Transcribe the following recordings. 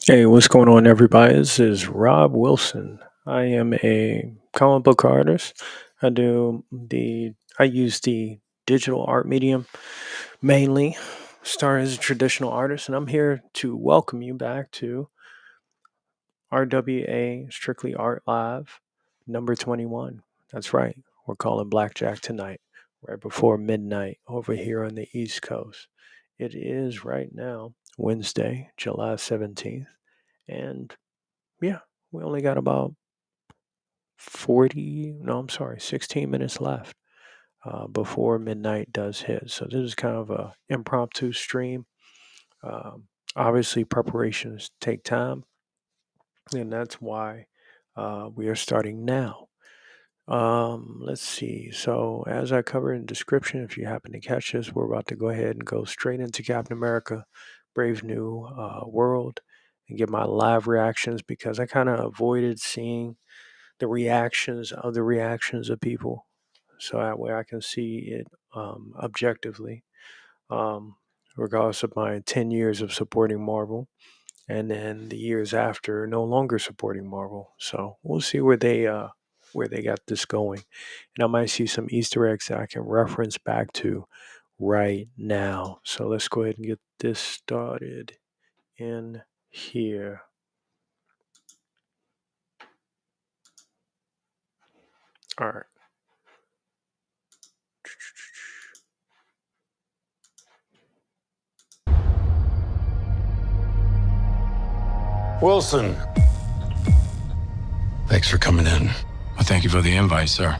Hey, what's going on, everybody? This is Rob Wilson. I am a comic book artist. I use the digital art medium mainly, start as a traditional artist, and I'm here to welcome you back to RWA Strictly Art Live number 21. That's right. We're calling Blackjack tonight, right before midnight over here on the East Coast. It is right now Wednesday, July 17th, and yeah, we only got about 16 minutes left before midnight does hit. So this is kind of a impromptu stream. Um, Obviously, preparations take time, and that's why we are starting now. Let's see. So, as I covered in the description, if you happen to catch this, we're about to go ahead and go straight into Captain America Brave New World and get my live reactions because I kind of avoided seeing the reactions of people, so that way I can see it objectively, um, regardless of my 10 years of supporting Marvel and then the years after no longer supporting Marvel. So we'll see where they got this going, and I might see some Easter eggs that I can reference back to right now. So let's go ahead and get this started in here. All right. Wilson. Thanks for coming in. Well, thank you for the invite, sir.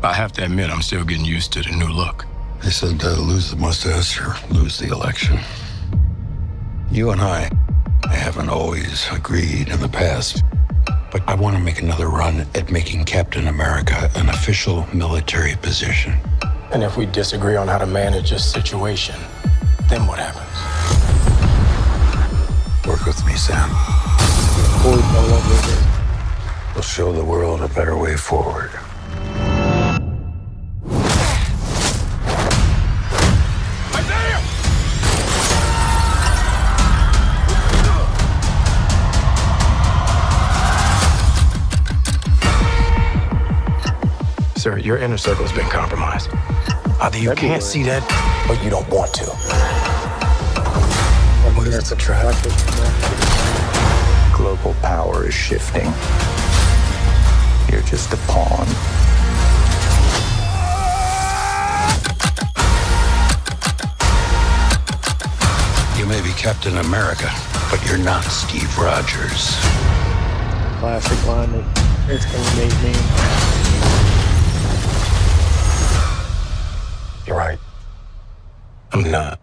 I have to admit, I'm still getting used to the new look. They said lose the mustache or lose the election. You and I haven't always agreed in the past, but I want to make another run at making Captain America an official military position. And if we disagree on how to manage this situation, then what happens? Work with me, Sam. We'll show the world a better way forward. Sir, your inner circle has been compromised. Either you can't see that, or you don't want to. What if it's a trap? Global power is shifting. You're just a pawn. You may be Captain America, but you're not Steve Rogers. Classic line that instantly made me. You're right. I'm not.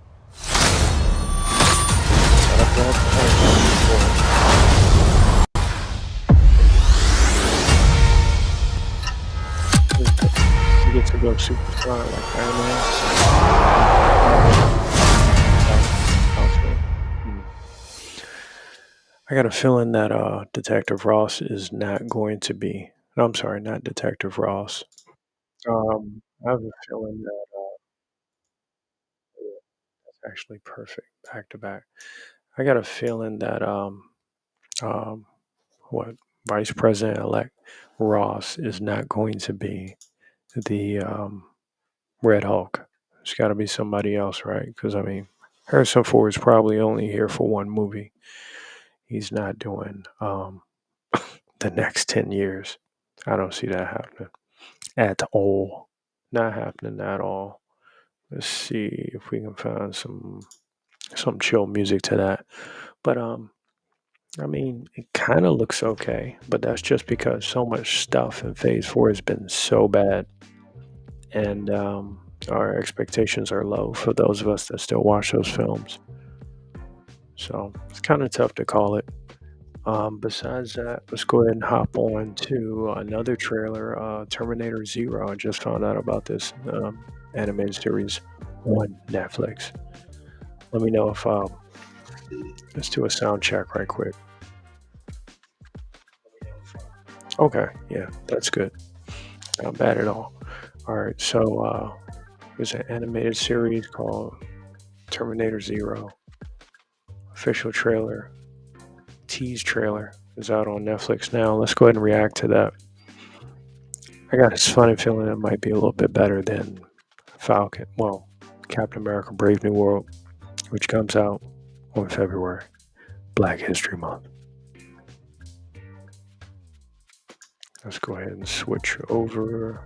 You get to go super strong like Iron Man. I got a feeling that Detective Ross is not going to be. No, I'm sorry, not Detective Ross. I have a feeling that that's actually perfect back to back. I got a feeling that um, what Vice President elect Ross is not going to be the Red Hulk. It's got to be somebody else, right? Because I mean, Harrison Ford is probably only here for one movie. He's not doing the next 10 years. I don't see that happening at all. Not happening at all. Let's see if we can find some chill music to that. But I mean, it kind of looks okay, but that's just because so much stuff in Phase 4 has been so bad, and our expectations are low for those of us that still watch those films. So it's kind of tough to call it. Besides that, let's go ahead and hop on to another trailer, Terminator Zero. I just found out about this animated series on Netflix. Let me know if let's do a sound check right quick. Okay, yeah, that's good. Not bad at all. All right, so there's an animated series called Terminator Zero. Official trailer tease trailer is out on Netflix now. Let's go ahead and react to that. I got this funny feeling it might be a little bit better than Captain America Brave New World, which comes out on February, Black History Month. Let's go ahead and switch over.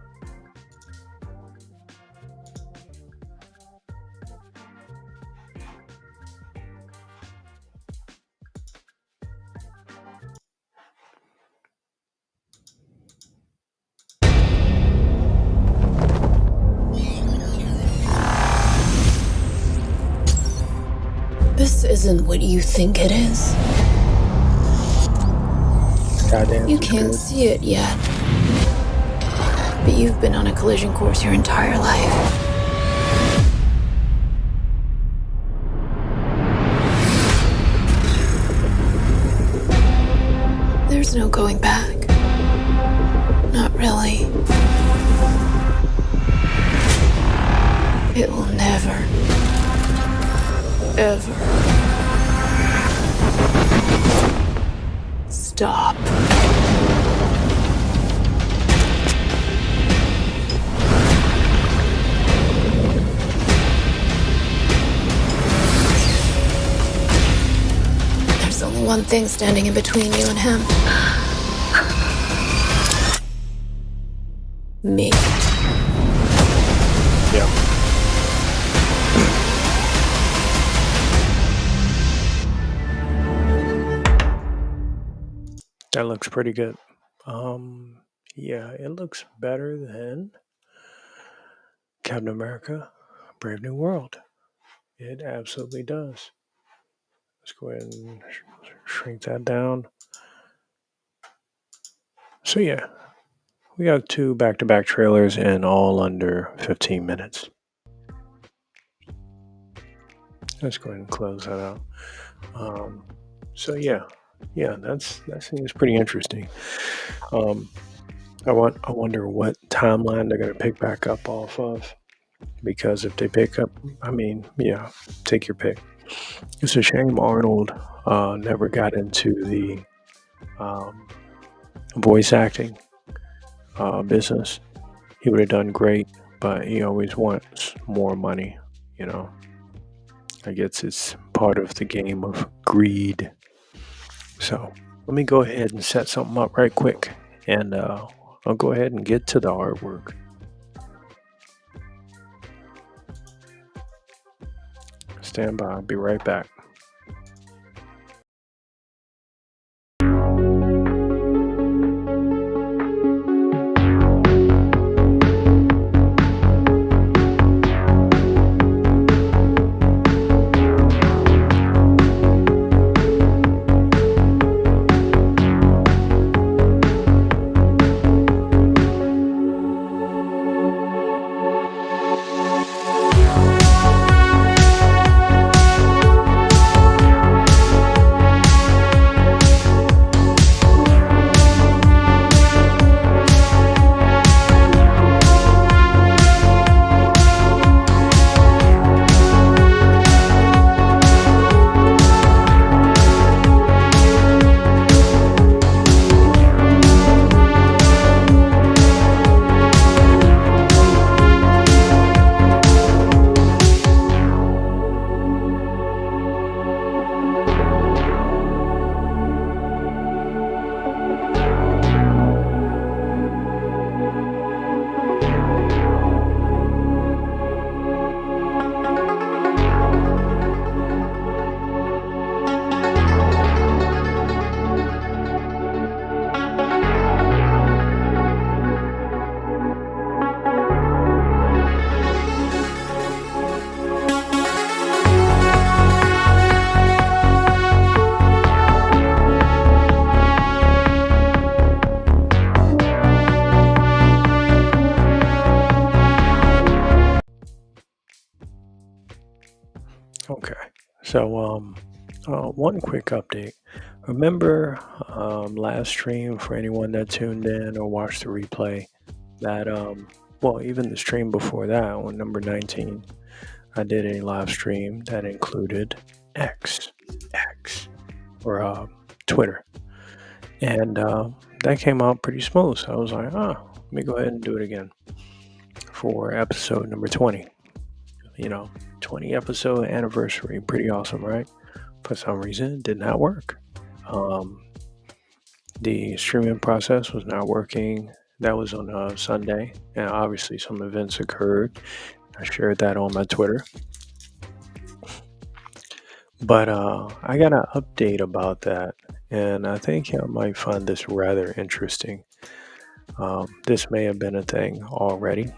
This isn't what you think it is. You can't see it yet. But you've been on a collision course your entire life. There's no going back. Not really. It will never, ever stop. There's only one thing standing in between you and him. Me. Yeah. That looks pretty good. Yeah, it looks better than Captain America Brave New World. It absolutely does. Let's go ahead and shrink that down. So yeah, we got 2 back-to-back trailers and all under 15 minutes. Let's go ahead and close that out. So yeah, that seems pretty interesting. I wonder what timeline they're going to pick back up off of, because if they pick up, take your pick. It's a shame Arnold never got into the voice acting business. He would have done great, but he always wants more money, you know. I guess it's part of the game of greed. So let me go ahead and set something up right quick, and I'll go ahead and get to the artwork. Stand by, I'll be right back. Okay, so one quick update. Remember last stream, for anyone that tuned in or watched the replay, that even the stream before that on number 19, I did a live stream that included X, or Twitter. And that came out pretty smooth. So I was like, let me go ahead and do it again for episode number 20. 20 episode anniversary. Pretty awesome, right? For some reason, it did not work. The streaming process was not working. That was on a Sunday, and obviously some events occurred. I shared that on my Twitter. But I got an update about that, and I think you might find this rather interesting. This may have been a thing already.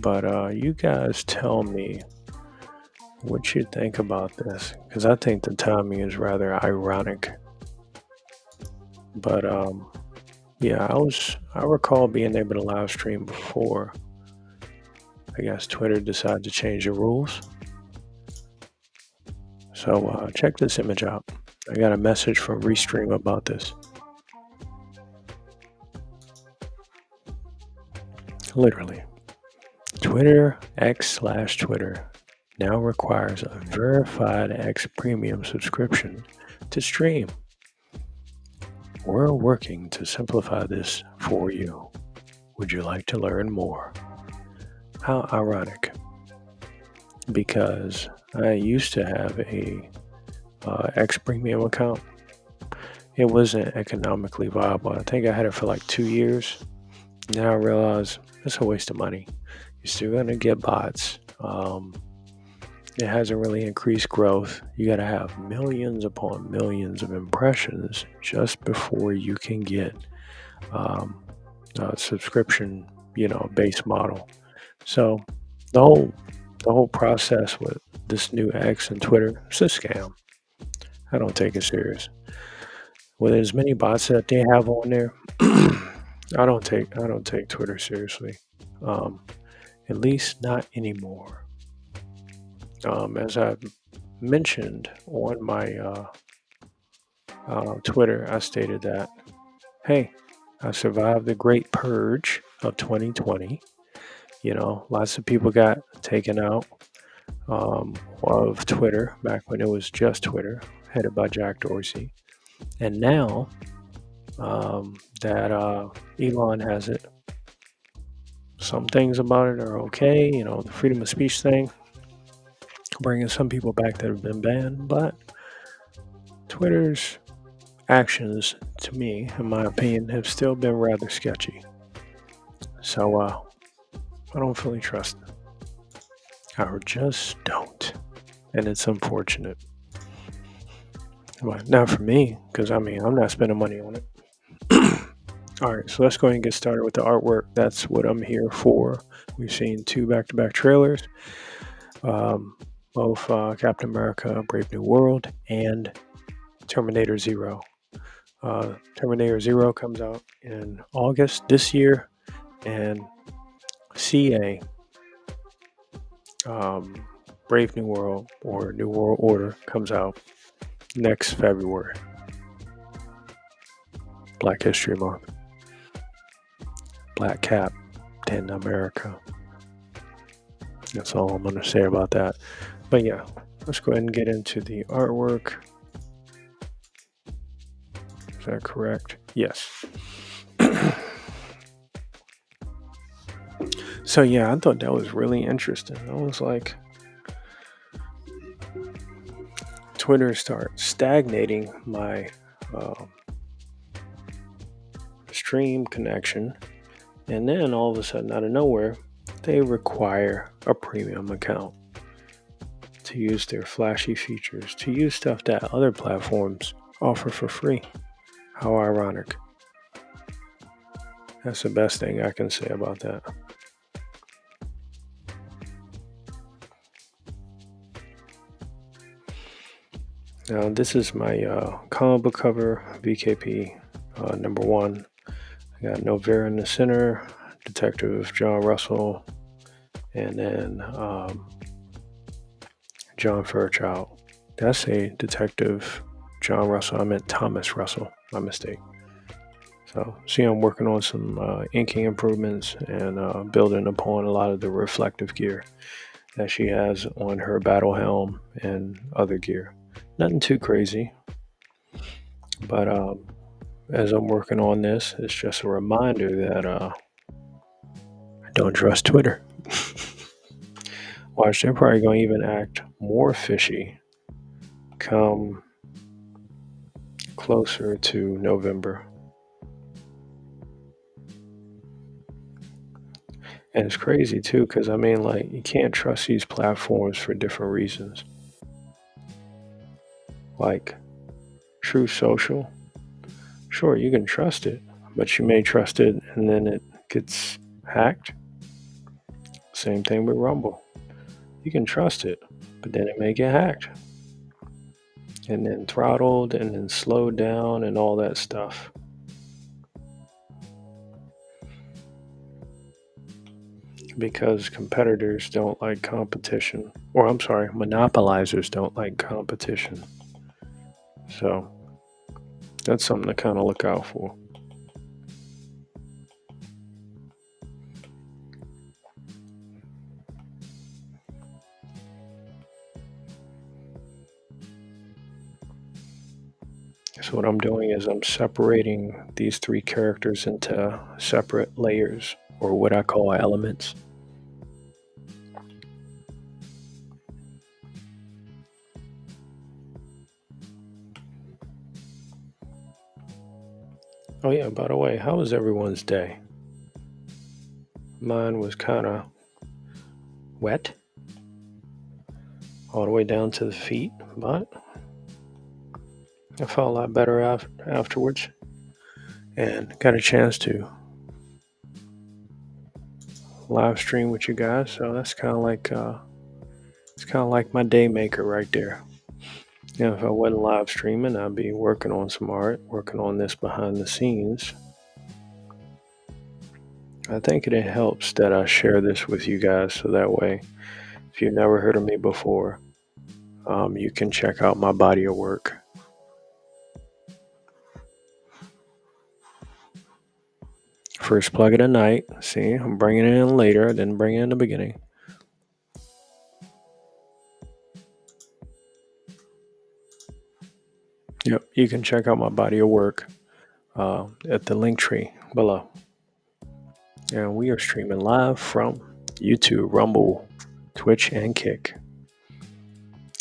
But you guys tell me what you think about this, because I think the timing is rather ironic. But yeah, I recall being able to live stream before I guess Twitter decided to change the rules. So check this image out. I got a message from Restream about this. Literally. Twitter X/Twitter now requires a verified X Premium subscription to stream. We're working to simplify this for you. Would you like to learn more? How ironic. Because I used to have a X Premium account. It wasn't economically viable. I think I had it for like 2 years. Now I realize it's a waste of money. You're still going to get bots. It hasn't really increased growth. You got to have millions upon millions of impressions just before you can get a subscription, base model. So the whole process with this new X and Twitter, it's a scam. I don't take it serious. With as many bots that they have on there, I don't take Twitter seriously. At least not anymore. As I mentioned on my Twitter, I stated that, hey, I survived the great purge of 2020. Lots of people got taken out of Twitter back when it was just Twitter, headed by Jack Dorsey. And now that Elon has it, some things about it are okay. The freedom of speech thing, bringing some people back that have been banned. But Twitter's actions, to me, in my opinion, have still been rather sketchy. So I don't fully trust them. I just don't. And it's unfortunate. But not for me, because I'm not spending money on it. All right, so let's go ahead and get started with the artwork. That's what I'm here for. We've seen 2 back-to-back trailers. Both Captain America, Brave New World, and Terminator Zero. Terminator Zero comes out in August this year, and CA, Brave New World, or New World Order, comes out next February. Black History Month. Black Captain America. That's all I'm going to say about that. But yeah, let's go ahead and get into the artwork. Is that correct? Yes. So yeah, I thought that was really interesting. I was like, Twitter starts stagnating my stream connection, and then all of a sudden, out of nowhere, they require a premium account to use their flashy features, to use stuff that other platforms offer for free. How ironic. That's the best thing I can say about that. Now, this is my comic book cover, VKP number 1. I got Novera in the center, Detective John Russell, and then John Fairchild. That's a Detective John Russell. I meant Thomas Russell. My mistake. So, see, I'm working on some inking improvements and building upon a lot of the reflective gear that she has on her battle helm and other gear. Nothing too crazy, but as I'm working on this, it's just a reminder that I don't trust Twitter. Watch, they're probably going to even act more fishy come closer to November. And it's crazy too, because I mean, like, you can't trust these platforms for different reasons. Like, True Social, sure, you can trust it, but you may trust it and then it gets hacked. Same thing with Rumble. You can trust it, but then it may get hacked and then throttled and then slowed down and all that stuff. Because competitors don't like competition, or I'm sorry, monopolizers don't like competition. So that's something to kind of look out for. So what I'm doing is I'm separating these three characters into separate layers, or what I call elements. Oh yeah, by the way, how was everyone's day? Mine was kind of wet all the way down to the feet, but I felt a lot better afterwards and got a chance to live stream with you guys. So that's kind of like it's kind of like my day maker right there. You know, if I wasn't live streaming, I'd be working on some art, working on this behind the scenes. I think it helps that I share this with you guys, so that way, if you've never heard of me before, you can check out my body of work. First plug of the night. See, I'm bringing it in later, then bring it in the beginning. Yep, you can check out my body of work at the link tree below. And we are streaming live from YouTube, Rumble, Twitch, and Kick.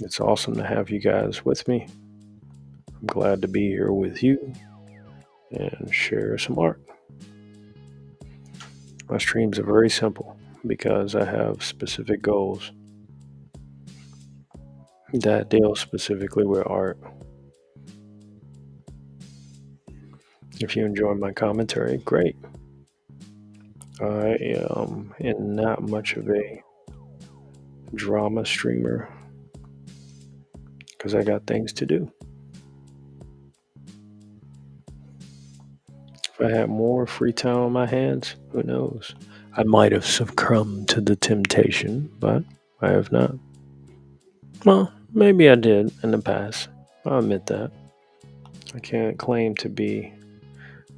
It's awesome to have you guys with me. I'm glad to be here with you and share some art. My streams are very simple because I have specific goals that deal specifically with art. If you enjoy my commentary, great. I am not much of a drama streamer because I got things to do. If I had more free time on my hands, who knows? I might have succumbed to the temptation, but I have not. Well, maybe I did in the past. I'll admit that. I can't claim to be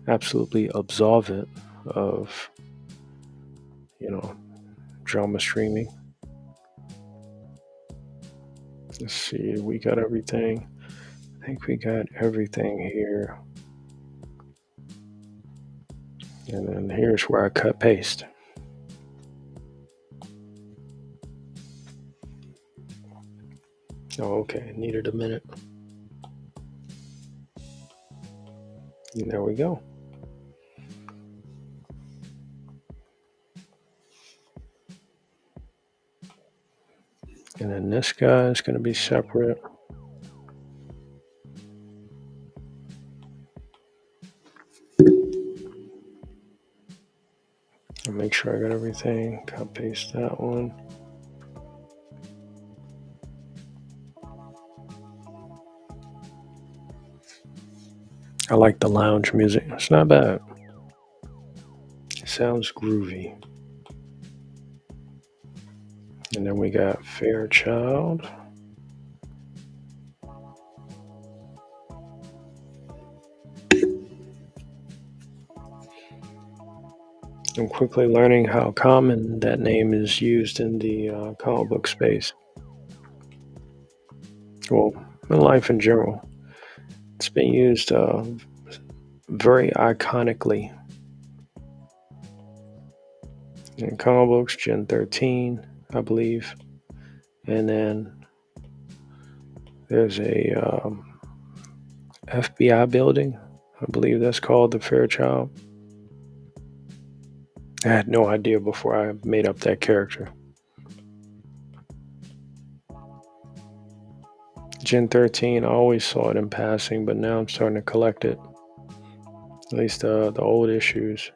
absolutely absolvent of, drama streaming. Let's see, we got everything. I think we got everything here. And then here's where I cut paste. Oh, okay, needed a minute. And there we go. And then this guy is going to be separate. I'll make sure I got everything. Cut paste that one. I like the lounge music. It's not bad. It sounds groovy. And then we got Fairchild. I'm quickly learning how common that name is used in the comic book space. Well, in life in general. It's been used very iconically in comic books, Gen 13, I believe. And then there's a FBI building. I believe that's called the Fairchild. I had no idea before I made up that character. Gen 13, I always saw it in passing, but now I'm starting to collect it. At least the old issues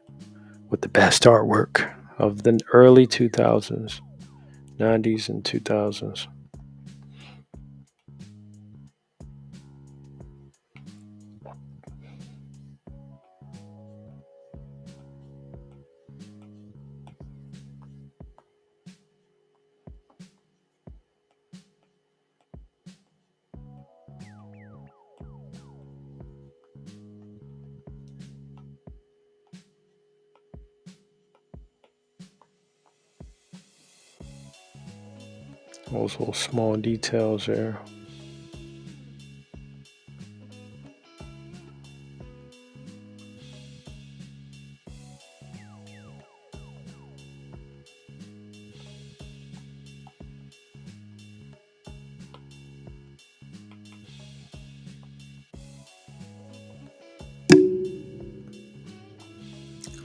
with the best artwork of the early 2000s, 90s, and 2000s. Those little small details there.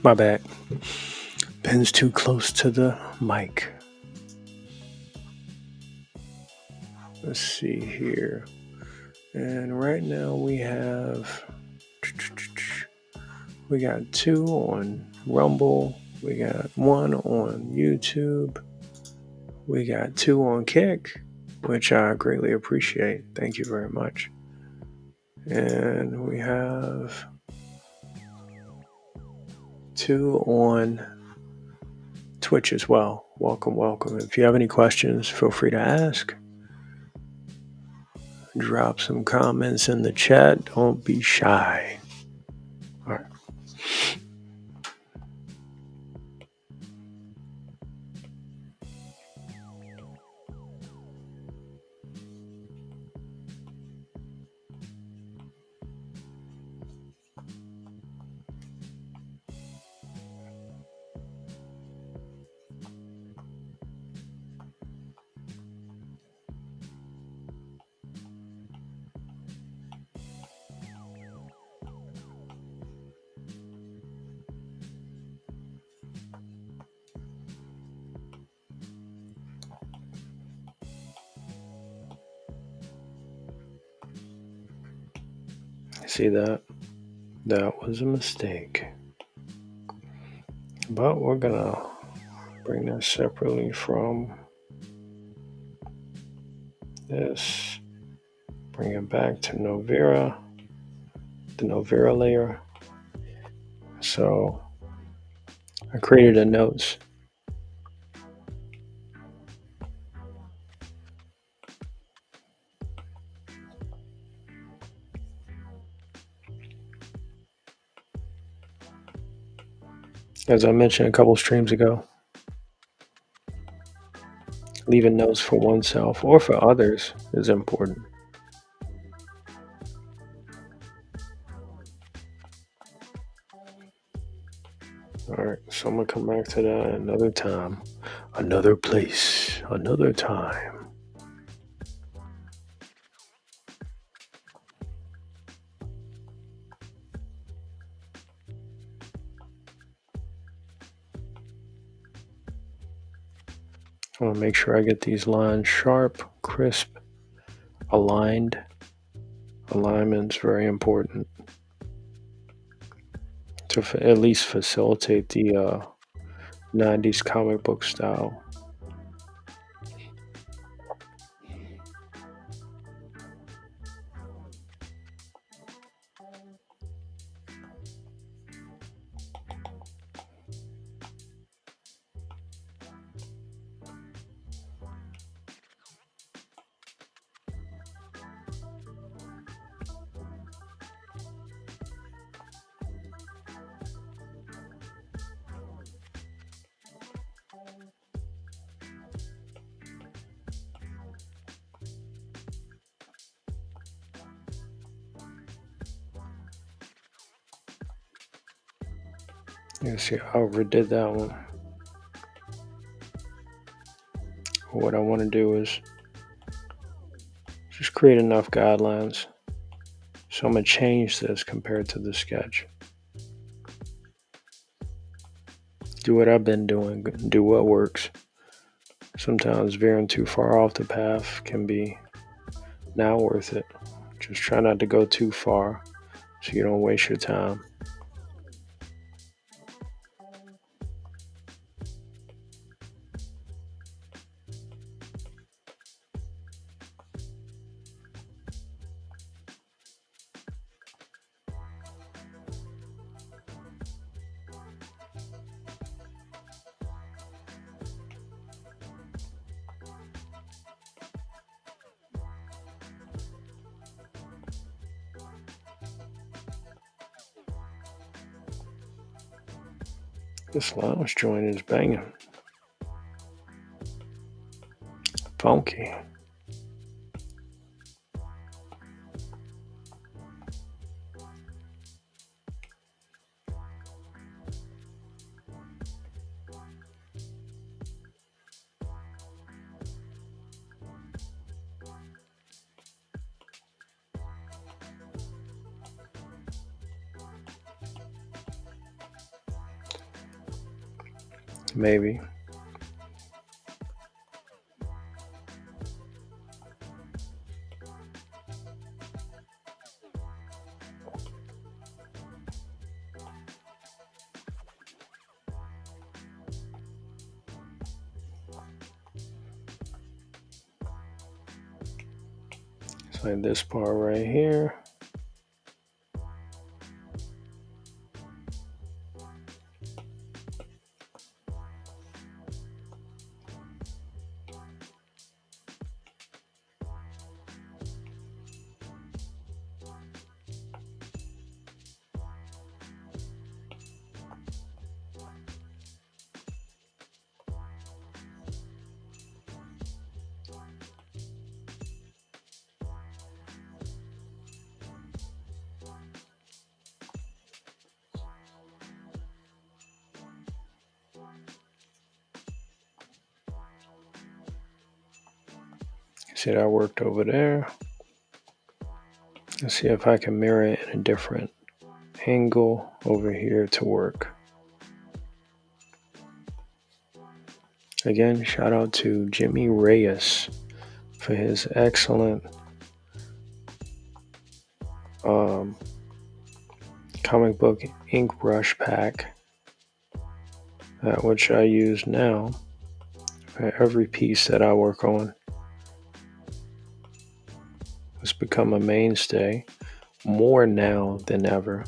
My bad. Pen's too close to the mic. Let's see here. And right now we got 2 on Rumble. We got 1 on YouTube. We got 2 on Kick, which I greatly appreciate. Thank you very much. And we have 2 on Twitch as well. Welcome, welcome. If you have any questions, feel free to ask. Drop some comments in the chat. Don't be shy. All right. See that? That was a mistake. But we're gonna bring that separately from this. Bring it back to Novera, the Novera layer. So I created a notes. As I mentioned a couple streams ago, leaving notes for oneself or for others is important. All right, so I'm gonna come back to that another time, another place, another time. I want to make sure I get these lines sharp, crisp, aligned. Alignment's very important to at least facilitate the 90s comic book style. You see, I overdid that one. What I want to do is just create enough guidelines. So I'm going to change this compared to the sketch. Do what I've been doing, do what works. Sometimes veering too far off the path can be not worth it. Just try not to go too far so you don't waste your time. This lounge joint is banging. Funky. Maybe. It's like this part right here. See that worked over there. Let's see if I can mirror it in a different angle over here to work. Again, shout out to Jimmy Reyes for his excellent comic book ink brush pack, which I use now for every piece that I work on. It's become a mainstay, more now than ever.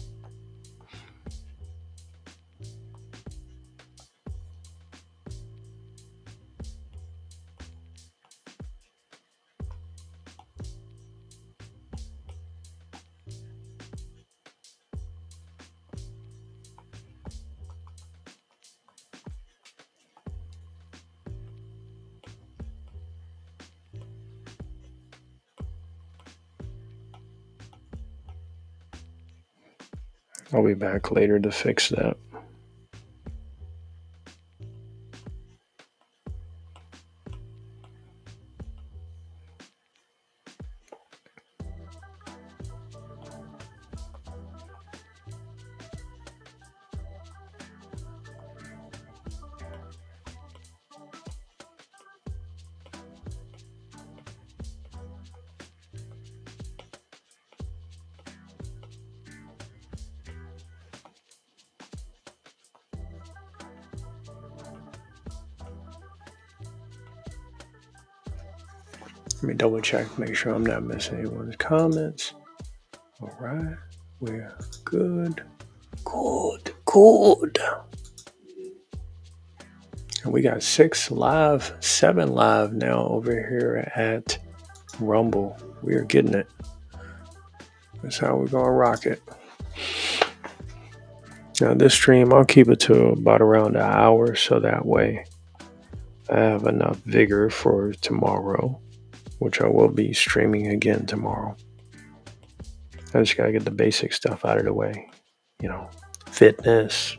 I'll be back later to fix that. Let me double check, make sure I'm not missing anyone's comments. All right, we're good. Good. And we got 7 live now over here at Rumble. We are getting it. That's how we're gonna rock it. Now this stream, I'll keep it to about around an hour, so that way I have enough vigor for tomorrow, which I will be streaming again tomorrow. I just gotta get the basic stuff out of the way, fitness,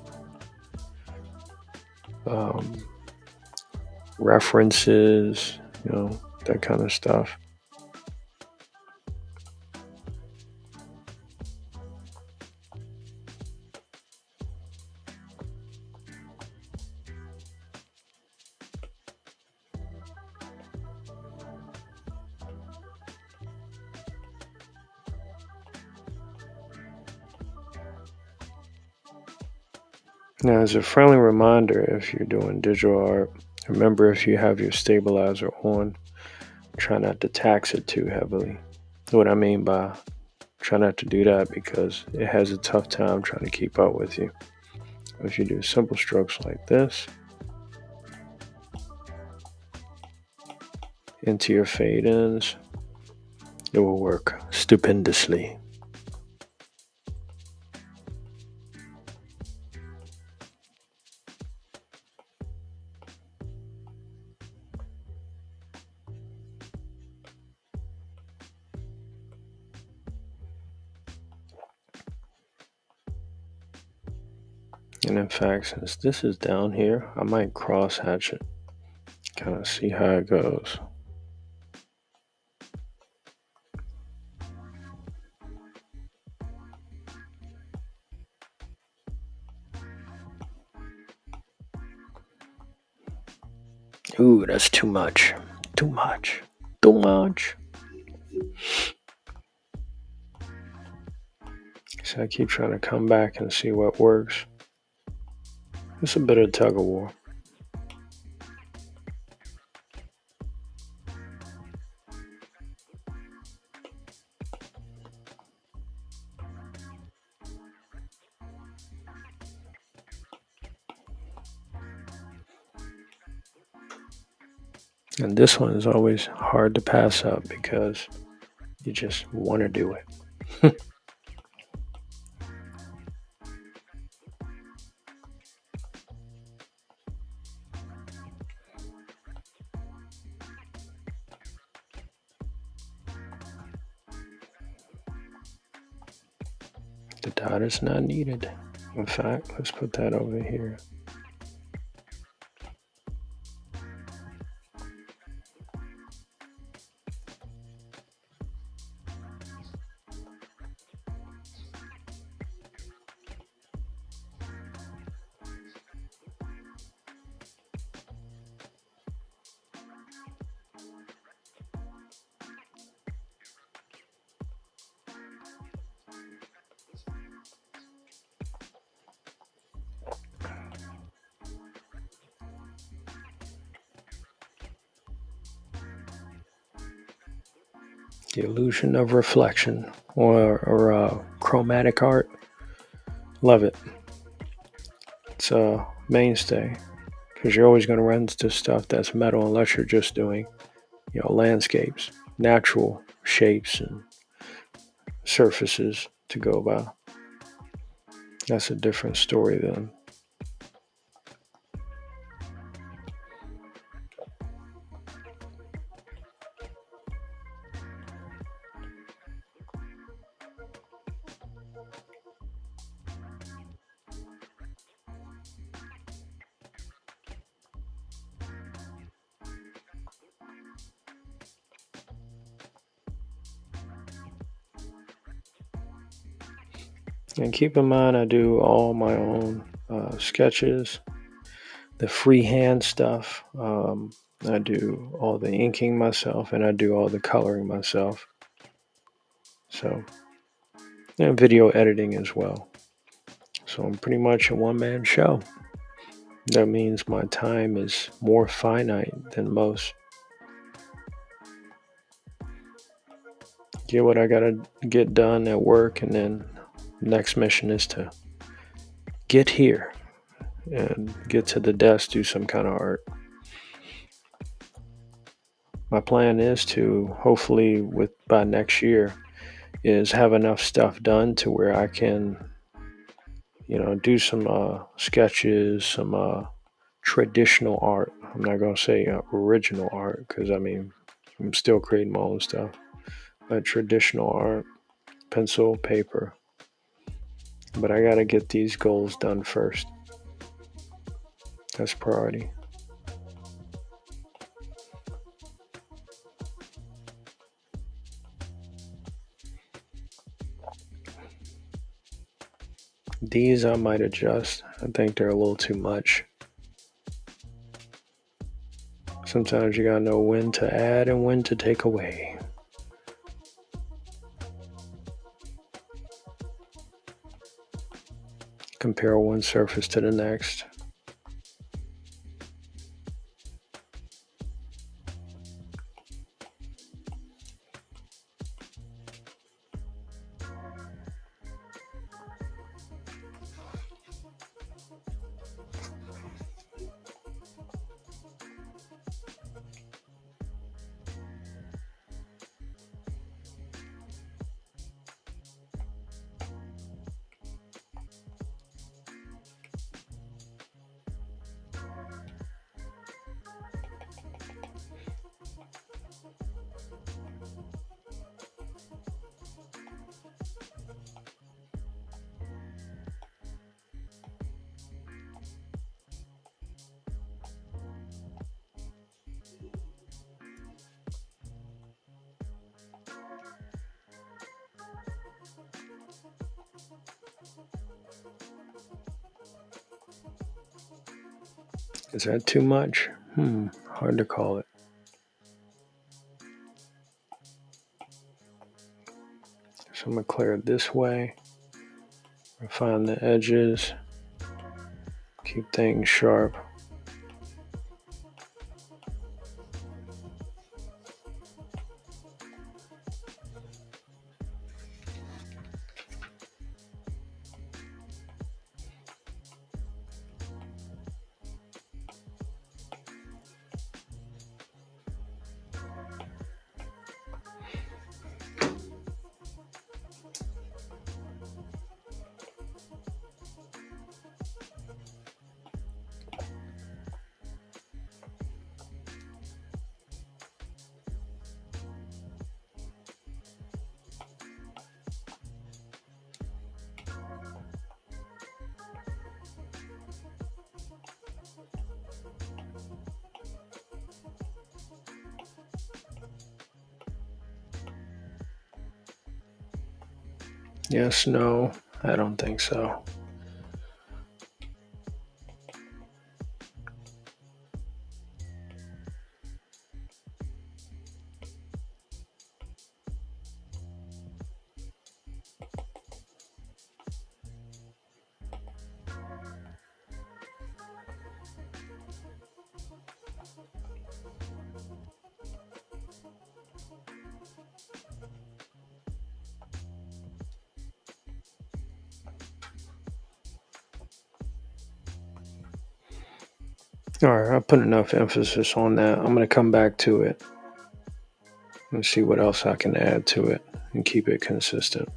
references, that kind of stuff. Now, as a friendly reminder, if you're doing digital art, remember if you have your stabilizer on, try not to tax it too heavily. What I mean by try not to do that, because it has a tough time trying to keep up with you. If you do simple strokes like this into your fade ins, it will work stupendously. And in fact, since this is down here, I might cross hatch it, kind of see how it goes. Ooh, that's too much. Too much. Too much. So I keep trying to come back and see what works. It's a bit of tug of war. And this one is always hard to pass up because you just want to do it. The dot is not needed. In fact, let's put that over here. The illusion of reflection, or chromatic art. Love it. It's a mainstay because you're always going to run into stuff that's metal unless you're just doing, landscapes, natural shapes and surfaces to go by. That's a different story then. And keep in mind, I do all my own sketches, the freehand stuff. I do all the inking myself, and I do all the coloring myself. So, and video editing as well. So I'm pretty much a one-man show. That means my time is more finite than most. Get what I gotta get done at work, and then next mission is to get here and get to the desk, do some kind of art. My plan is to hopefully by next year is have enough stuff done to where I can, do some sketches, some traditional art. I'm not going to say original art because I'm still creating my own stuff. But traditional art, pencil, paper. But I got to get these goals done first. That's priority. These I might adjust. I think they're a little too much. Sometimes you gotta know when to add and when to take away. Compare one surface to the next. Is that too much? Hard to call it. So I'm gonna clear it this way. Refine the edges. Keep things sharp. Yes, no, I don't think so. All right, I put enough emphasis on that. I'm going to come back to it and see what else I can add to it and keep it consistent.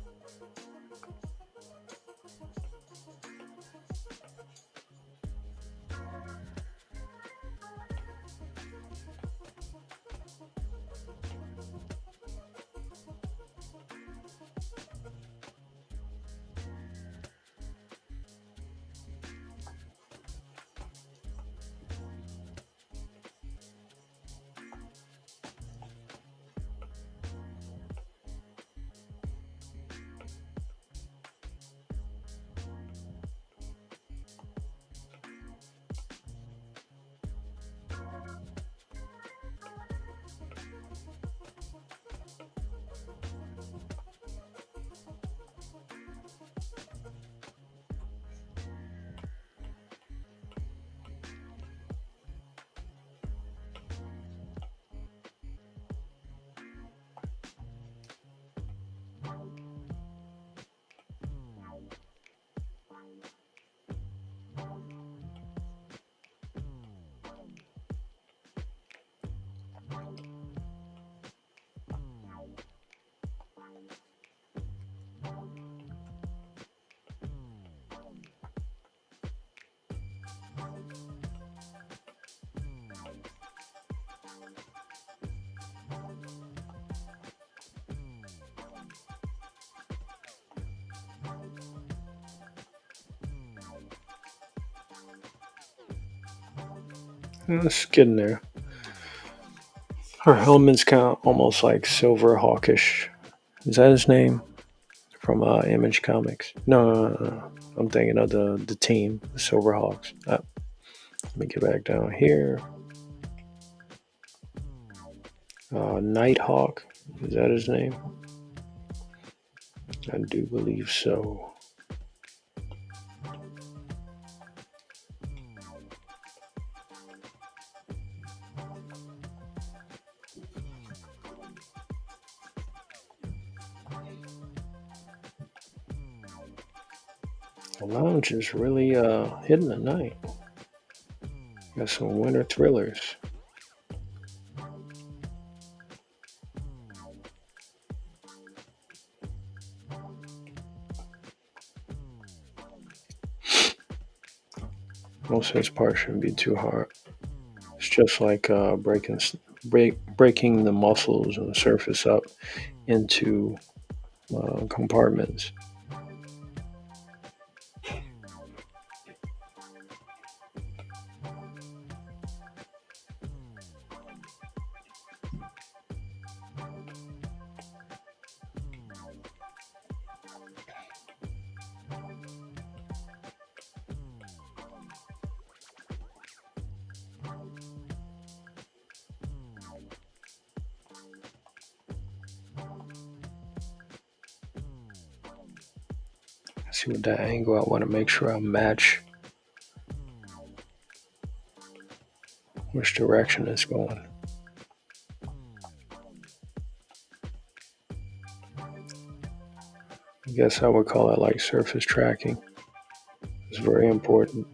It's getting there. Her helmet's kind of almost like silver hawkish. Is that his name from Image Comics? No. I'm thinking of the team, the Silverhawks. Let me get back down here. Nighthawk, is that his name? I do believe so. The lounge is really hitting the night. Got some winter thrillers. Most of this part shouldn't be too hard. It's just like breaking the muscles and the surface up into compartments. See with that angle, I want to make sure I match which direction it's going. I guess I would call it like surface tracking. It's very important.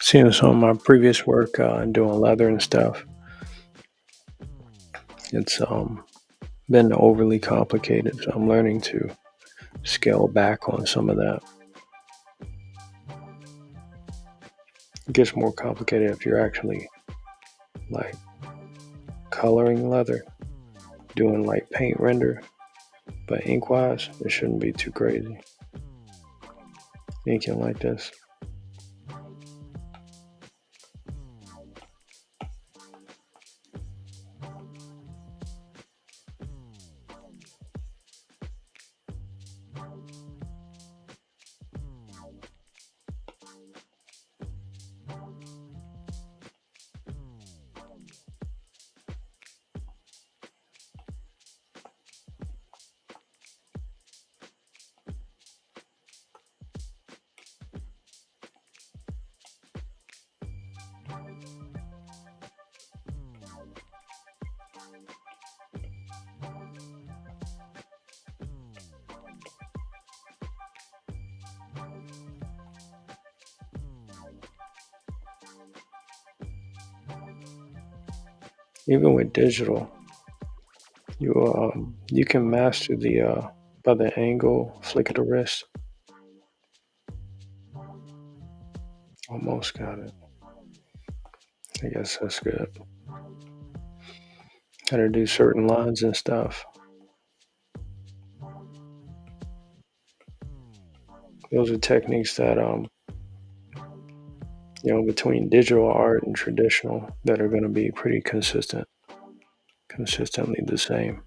Seeing some of my previous work doing leather and stuff, it's been overly complicated, so I'm learning to scale back on some of that. It gets more complicated if you're actually like coloring leather, doing like paint render, but ink wise, it shouldn't be too crazy. Inking like this. Even with digital, you can master the by the angle, flick of the wrist. Almost got it. I guess that's good. How to do certain lines and stuff. Those are techniques that between digital art and traditional that are going to be pretty consistent consistently the same.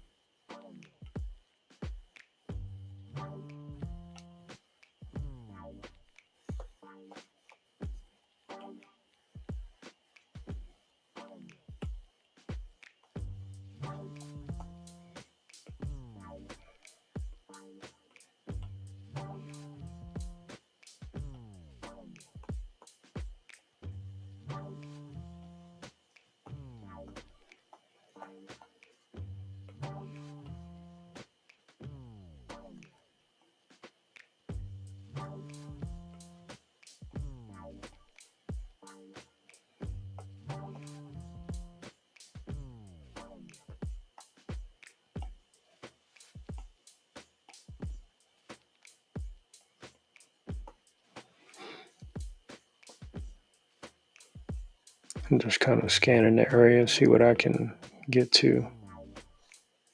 I'm just kind of scanning the area and see what I can get to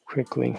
quickly.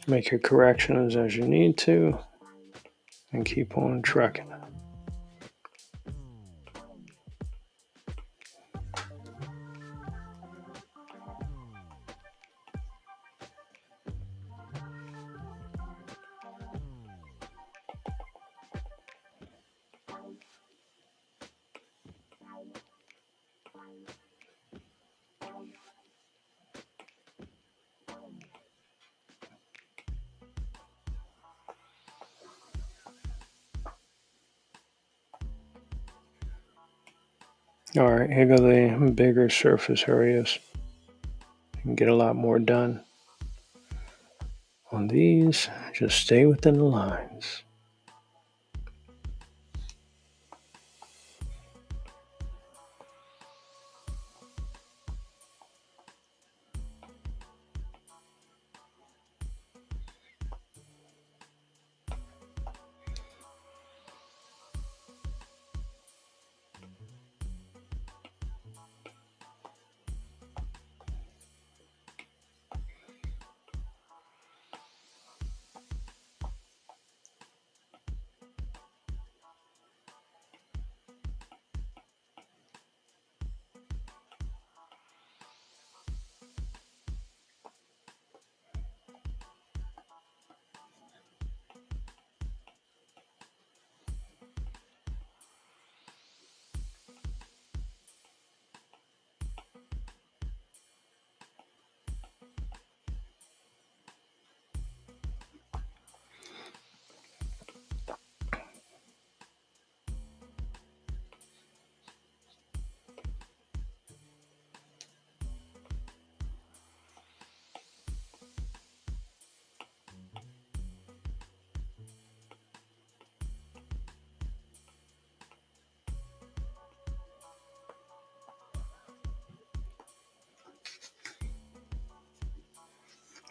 Make your corrections as you need to and keep on trucking. All right, here go the bigger surface areas. You can get a lot more done. On these, just stay within the lines.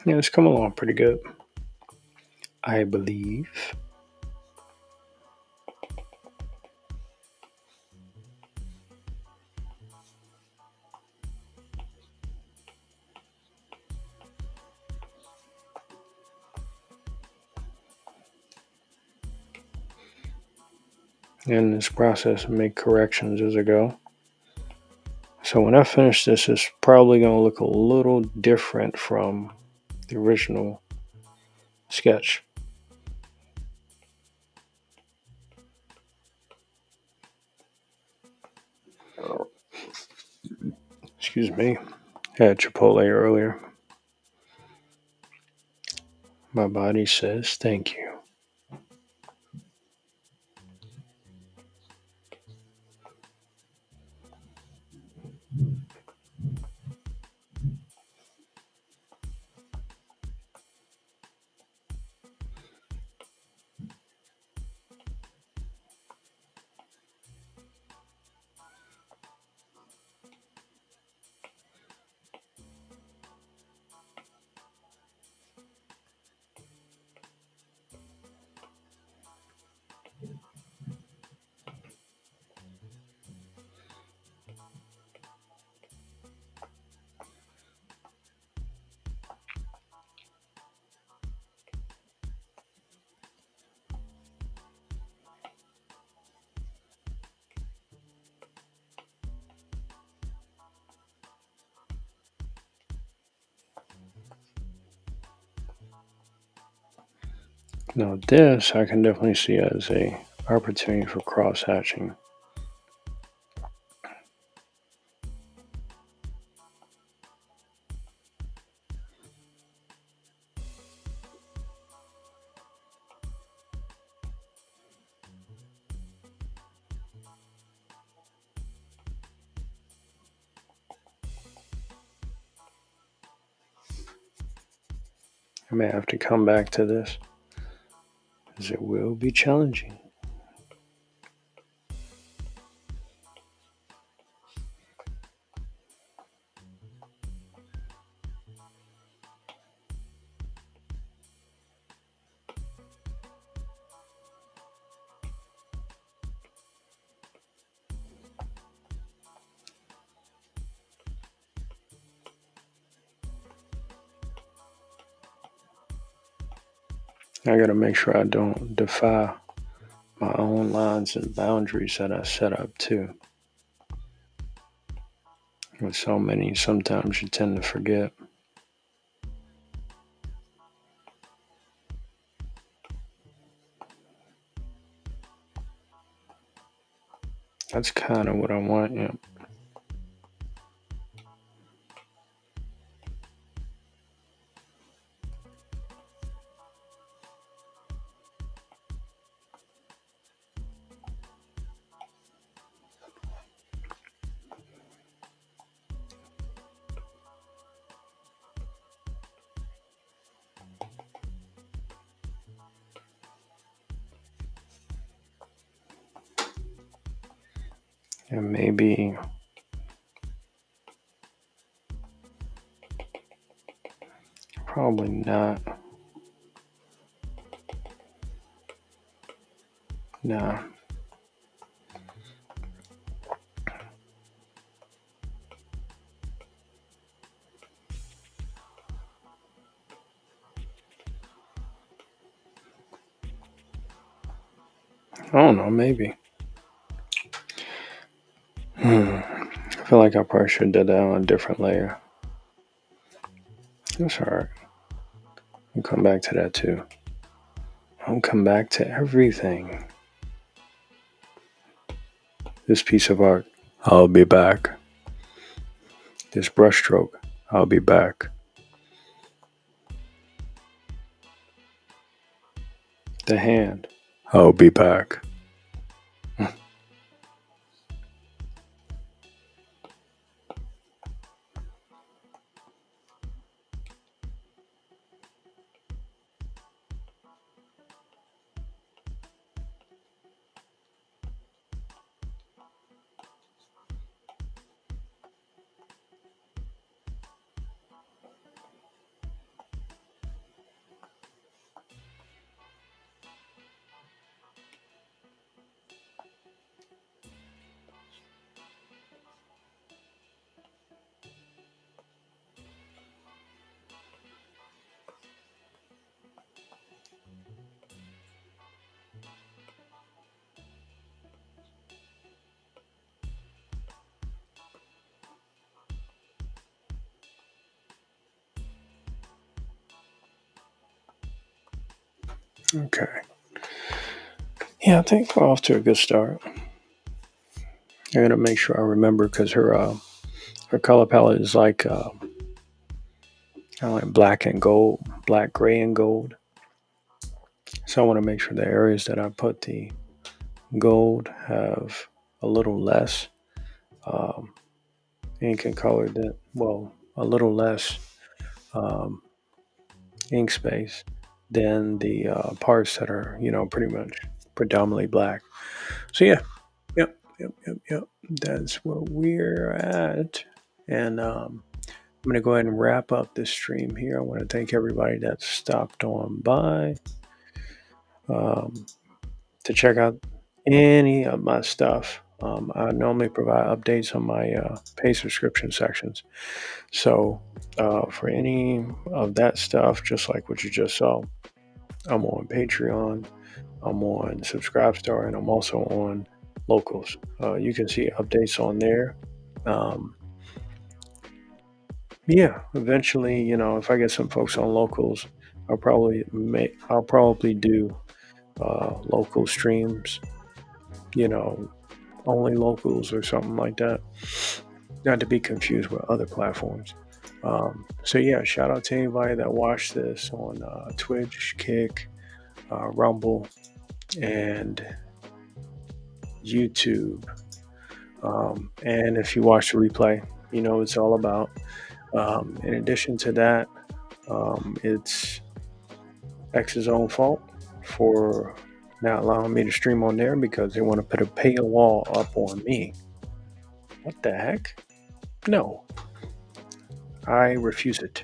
Yeah, it's come along pretty good, I believe. In this process, make corrections as I go. So when I finish this, it's probably going to look a little different from the original sketch. Excuse me. Had Chipotle earlier. My body says thank you. Now this I can definitely see as a opportunity for cross hatching. I may have to come back to this, as it will be challenging. I gotta make sure I don't defy my own lines and boundaries that I set up too. With so many, sometimes you tend to forget. That's kind of what I want, yeah. And maybe probably not. Nah. I don't know, maybe. I feel like I probably should have did that on a different layer. That's alright. I'll come back to that too. I'll come back to everything. This piece of art, I'll be back. This brushstroke, I'll be back. The hand, I'll be back. Okay. Yeah, I think we're off to a good start. I gotta make sure I remember because her color palette is like kind of like black and gold, black, gray, and gold. So I want to make sure the areas that I put the gold have a little less um, ink and color that a little less um, ink space than the parts that are pretty much predominantly black. So yeah, yep. That's where we're at, and I'm gonna go ahead and wrap up this stream here. I want to thank everybody that stopped on by um, to check out any of my stuff. I normally provide updates on my pay subscription sections. So for any of that stuff, just like what you just saw, I'm on Patreon, I'm on Subscribestar, and I'm also on Locals. You can see updates on there. Um, yeah, eventually, if I get some folks on Locals, I'll probably do local streams, you know, only locals or something like that. Not to be confused with other platforms. So yeah, shout out to anybody that watched this on Twitch, Kick, Rumble, and YouTube. And if you watch the replay, you know it's all about. In addition to that, it's X's own fault for not allowing me to stream on there because they want to put a paywall up on me. What the heck? No, I refuse it.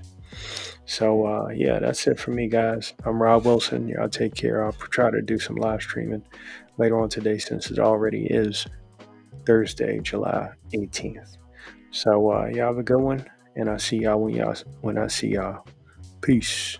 So yeah, that's it for me, guys. I'm Rob Wilson. Y'all take care. I'll try to do some live streaming later on today since it already is Thursday, July 18th. So y'all have a good one, and I'll see y'all when I see y'all. Peace.